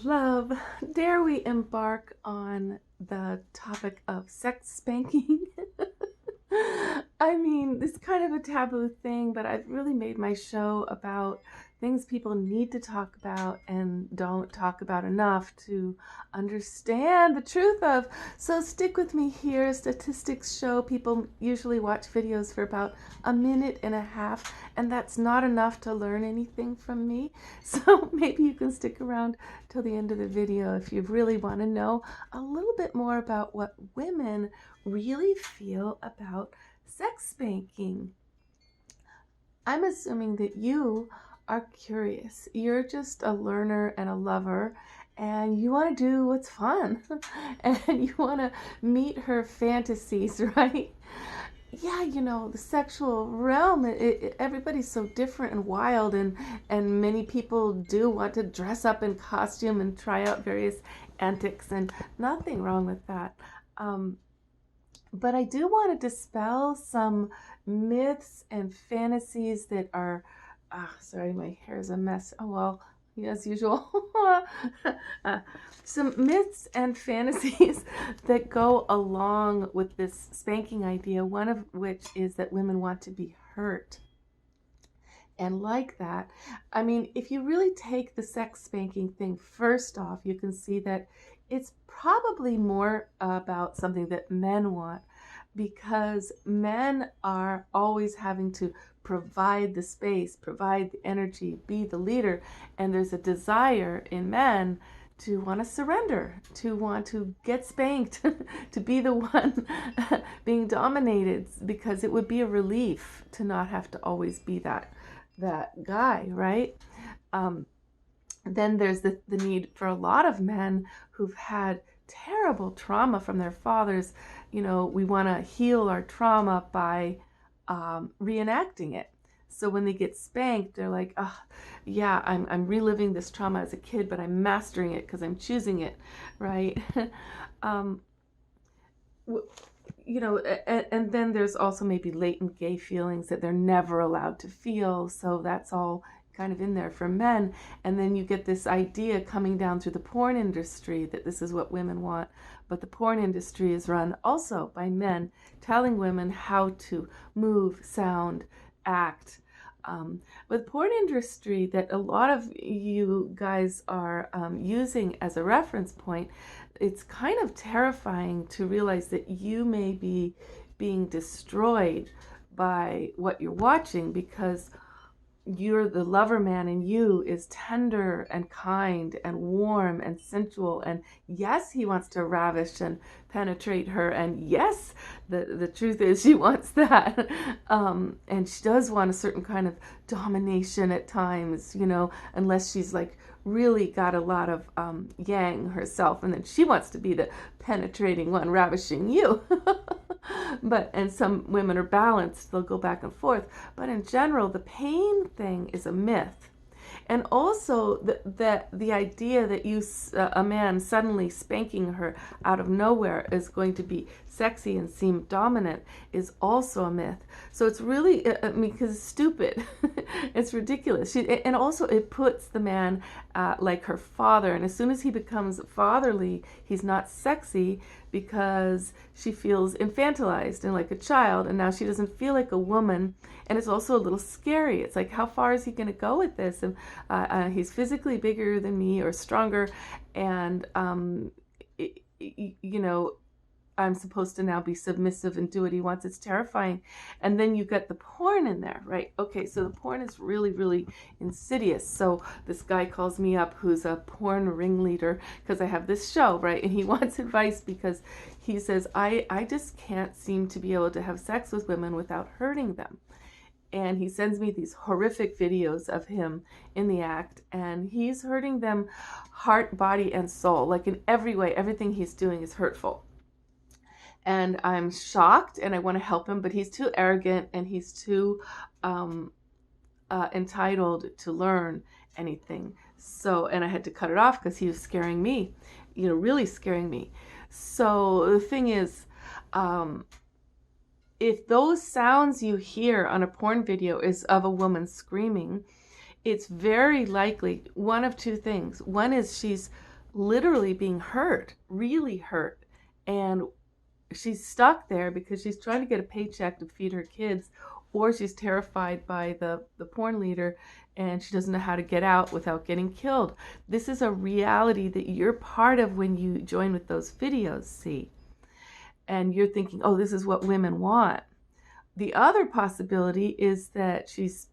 love, dare we embark on the topic of sex spanking? I mean, it's kind of a taboo thing, but I've really made my show about things people need to talk about and don't talk about enough to understand the truth of. So stick with me here. Statistics show people usually watch videos for about a minute and a half, and that's not enough to learn anything from me. So maybe you can stick around till the end of the video if you really want to know a little bit more about what women really feel about sex spanking. I'm assuming that you are curious. You're just a learner and a lover, and you want to do what's fun, and you want to meet her fantasies, right? Yeah, the sexual realm, everybody's so different and wild, and many people do want to dress up in costume and try out various antics, and nothing wrong with that. But I do want to dispel some myths and fantasies that are, sorry, my hair is a mess. Oh, well, as usual. Some myths and fantasies that go along with this spanking idea, one of which is that women want to be hurt. And like that, I mean, if you really take the sex spanking thing first off, you can see that it's probably more about something that men want, because men are always having to provide the space, provide the energy, be the leader. And there's a desire in men to want to surrender, to want to get spanked, to be the one being dominated, because it would be a relief to not have to always be that guy, right? Then there's the need for a lot of men who've had terrible trauma from their fathers. We want to heal our trauma by reenacting it. So when they get spanked, they're like, oh, yeah, I'm reliving this trauma as a kid, but I'm mastering it because I'm choosing it, right? And then there's also maybe latent gay feelings that they're never allowed to feel. So that's all kind of in there for men. And then you get this idea coming down through the porn industry that this is what women want. But the porn industry is run also by men telling women how to move, sound, act. With porn industry that a lot of you guys are using as a reference point, it's kind of terrifying to realize that you may be being destroyed by what you're watching, because you're the lover man in you is tender and kind and warm and sensual, and yes, he wants to ravish and penetrate her, and yes, the truth is she wants that, and she does want a certain kind of domination at times, unless she's like really got a lot of yang herself, and then she wants to be the penetrating one ravishing you. And some women are balanced, they'll go back and forth, but in general the pain thing is a myth. And also the idea that a man suddenly spanking her out of nowhere is going to be sexy and seem dominant is also a myth. So it's really, because it's stupid. It's ridiculous. And also it puts the man like her father. And as soon as he becomes fatherly, he's not sexy, because she feels infantilized and like a child, and now she doesn't feel like a woman. And it's also a little scary. It's like, how far is he going to go with this? And he's physically bigger than me or stronger, and I'm supposed to now be submissive and do what he wants. It's terrifying. And then you get the porn in there, right? Okay, so the porn is really, really insidious. So this guy calls me up who's a porn ringleader because I have this show, right? And he wants advice because he says, I just can't seem to be able to have sex with women without hurting them. And he sends me these horrific videos of him in the act, and he's hurting them heart, body, and soul. Like in every way, everything he's doing is hurtful. And I'm shocked, and I want to help him, but he's too arrogant, and he's too entitled to learn anything. So, and I had to cut it off because he was scaring me, really scaring me. So the thing is, if those sounds you hear on a porn video is of a woman screaming, it's very likely one of two things. One is she's literally being hurt, really hurt, and she's stuck there because she's trying to get a paycheck to feed her kids, or she's terrified by the porn leader and she doesn't know how to get out without getting killed. This is a reality that you're part of when you join with those videos, see? And you're thinking, oh, this is what women want. The other possibility is that she's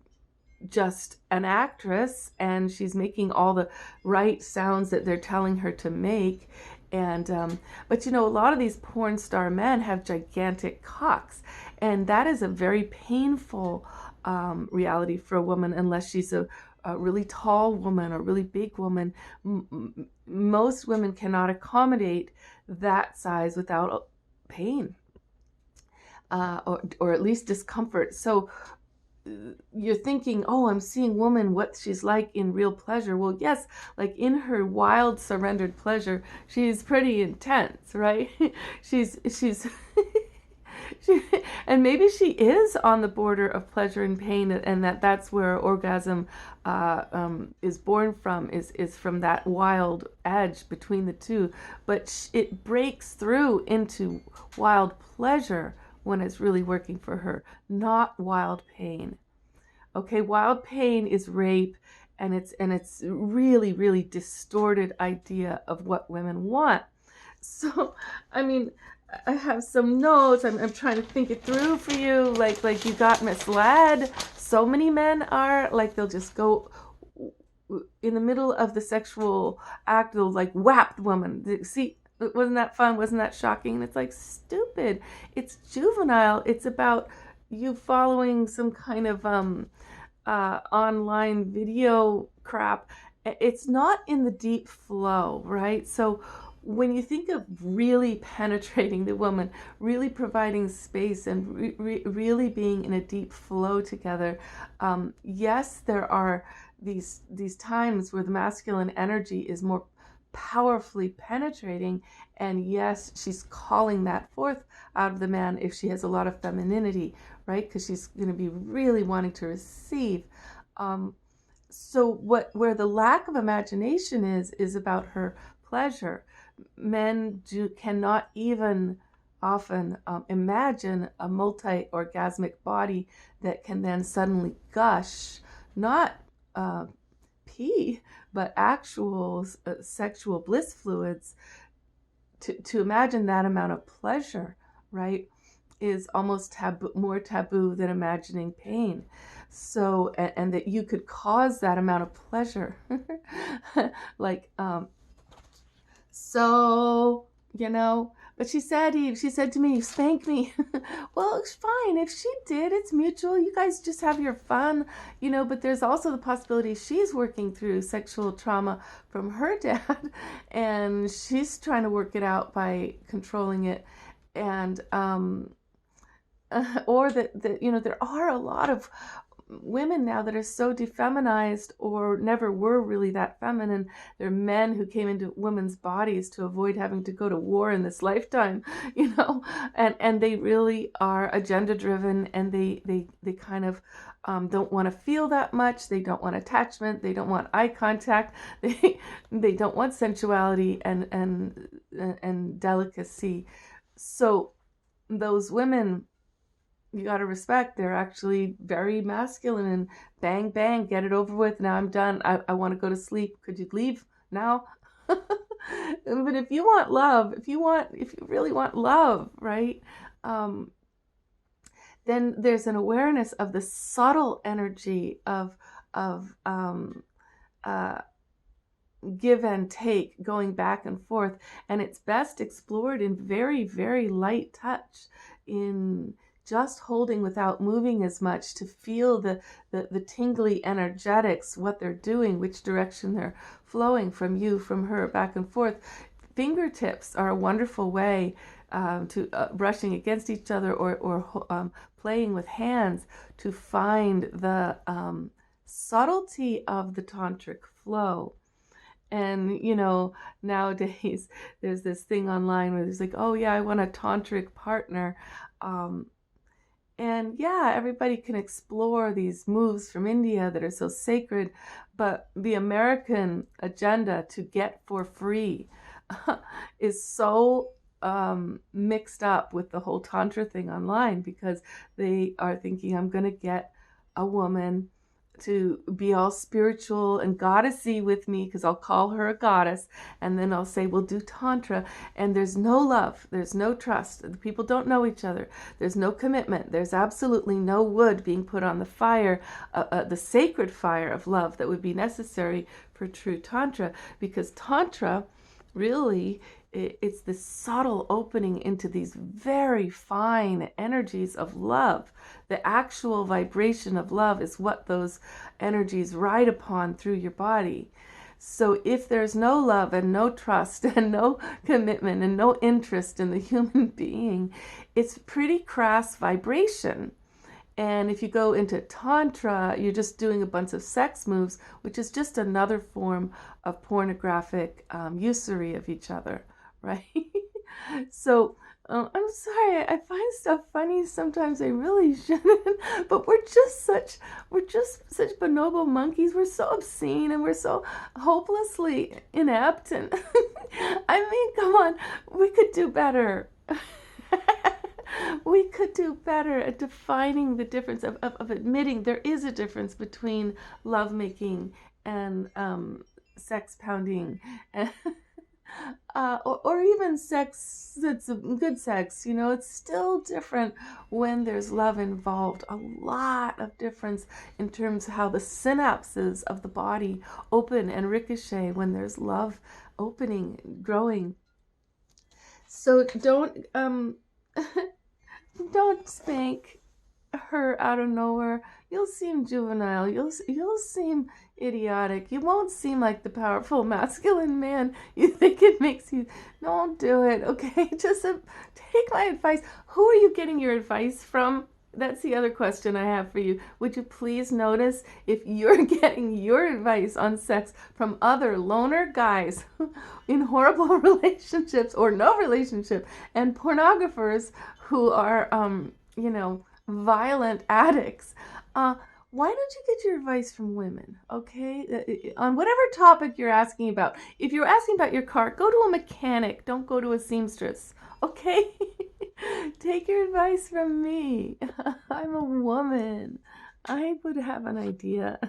just an actress and she's making all the right sounds that they're telling her to make. And but a lot of these porn star men have gigantic cocks, and that is a very painful reality for a woman, unless she's a really tall woman or really big woman. Most women cannot accommodate that size without pain, or at least discomfort. So you're thinking, oh, I'm seeing woman what she's like in real pleasure. Well, yes, like in her wild surrendered pleasure, she's pretty intense, right? she's she, and maybe she is on the border of pleasure and pain, and that's where orgasm is born from, is from that wild edge between the two. But it breaks through into wild pleasure when it's really working for her, not wild pain. Okay, wild pain is rape, and it's really, really distorted idea of what women want. So, I mean, I have some notes. I'm trying to think it through for you. Like you got misled. So many men are like, they'll just go in the middle of the sexual act, they'll like whap the woman. See, wasn't that fun? Wasn't that shocking? And it's like, stupid. It's juvenile. It's about you following some kind of online video crap. It's not in the deep flow, right? So when you think of really penetrating the woman, really providing space, and really being in a deep flow together, yes, there are these times where the masculine energy is more powerfully penetrating, and yes, she's calling that forth out of the man if she has a lot of femininity, right? Because she's going to be really wanting to receive. So where the lack of imagination is about her pleasure. Men cannot even often imagine a multi-orgasmic body that can then suddenly gush, not pee, but actual sexual bliss fluids. To imagine that amount of pleasure, right, is almost more taboo than imagining pain. So, and that you could cause that amount of pleasure. Like, so, but she said to me, spank me. Well, it's fine. If she did, it's mutual. You guys just have your fun, but there's also the possibility she's working through sexual trauma from her dad, and she's trying to work it out by controlling it. And, or that, there are a lot of women now that are so defeminized or never were really that feminine. They're men who came into women's bodies to avoid having to go to war in this lifetime, and they really are agenda driven, and they kind of don't want to feel that much. They don't want attachment. They don't want eye contact. They don't want sensuality and delicacy. So those women, you got to respect, they're actually very masculine, and bang, bang, get it over with. Now I'm done. I want to go to sleep. Could you leave now? But if you want love, if you really want love, right? Then there's an awareness of the subtle energy of give and take, going back and forth. And it's best explored in very, very light touch, in just holding without moving as much, to feel the tingly energetics, what they're doing, which direction they're flowing from you, from her, back and forth. Fingertips are a wonderful way to brushing against each other, or playing with hands, to find the subtlety of the tantric flow. And, nowadays there's this thing online where there's like, oh yeah, I want a tantric partner. And yeah, everybody can explore these moves from India that are so sacred, but the American agenda to get for free is so mixed up with the whole Tantra thing online, because they are thinking, I'm going to get a woman to be all spiritual and goddessy with me because I'll call her a goddess, and then I'll say we'll do Tantra, and there's no love, there's no trust, the people don't know each other, there's no commitment, there's absolutely no wood being put on the fire, the sacred fire of love that would be necessary for true Tantra, because Tantra really, it's this subtle opening into these very fine energies of love. The actual vibration of love is what those energies ride upon through your body. So if there's no love and no trust and no commitment and no interest in the human being, it's pretty crass vibration. And if you go into Tantra, you're just doing a bunch of sex moves, which is just another form of pornographic usury of each other, right? So I'm sorry, I find stuff funny sometimes. I really shouldn't, but we're just such bonobo monkeys. We're so obscene and we're so hopelessly inept. And I mean, come on, we could do better. We could do better at defining the difference of admitting there is a difference between lovemaking and sex pounding, and, or even sex that's a good sex. You know, it's still different when there's love involved. A lot of difference in terms of how the synapses of the body open and ricochet when there's love opening, growing. So don't spank her out of nowhere. You'll seem juvenile. You'll seem idiotic. You won't seem like the powerful masculine man you think it makes you. Don't do it, okay? Just take my advice. Who are you getting your advice from? That's the other question I have for you. Would you please notice if you're getting your advice on sex from other loner guys in horrible relationships or no relationship, and pornographers who are, violent addicts? Why don't you get your advice from women, okay? On whatever topic you're asking about. If you're asking about your car, go to a mechanic. Don't go to a seamstress, okay? Take your advice from me. I'm a woman. I would have an idea.